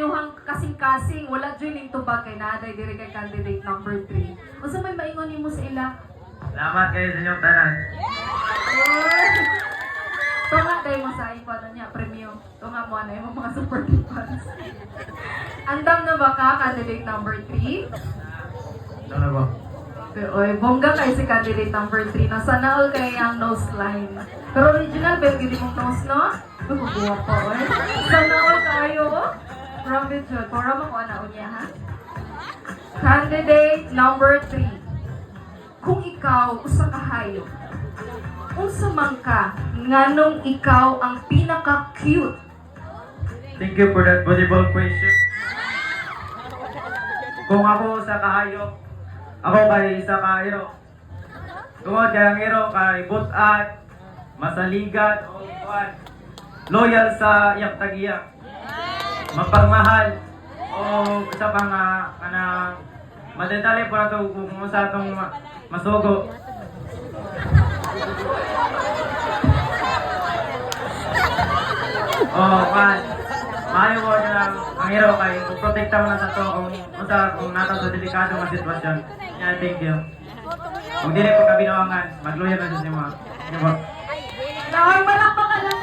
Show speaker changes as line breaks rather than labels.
inyuhang kasing-kasing, wala joining tubag kay naday dire kay candidate number 3. Unsa may maingon nimo sa ila?
Salamat kayo sa inyong tanan.
Tunga tayo mo sa ipo niya, premium. Tunga mo na yung mga super fans. Andam na ba ka, candidate number 3?
Ito na ba?
Oy, bongga kay si candidate number 3 na sana all kay ang nose line. Pero original ba gid mong nose no? Bubuwa pa oy. Sana all kayo. Grabe jud. Para mo ko ana unya ha. Candidate number 3. Kung ikaw usa ka hayop, unsa man ka nganong ikaw ang pinaka-cute?
Thank you for that valuable question. Kung ako sa kahayop, ako kay isa ka hero. Tungod kay ang hero kay butat, masaligat, o kuwan, loyal sa iyak tagiyak, mapagmahal, o isa pa nga kanang madetali po na ito kung sa itong masugo. Kan. Maayo mo na ang hero kay protekta mo na sa to kung nata sa delikado nga sitwasyon. Yeah, thank you. Kung dili po kabinawangan, magloyal na sa inyo. Diba?
Nawag malakpakan lang.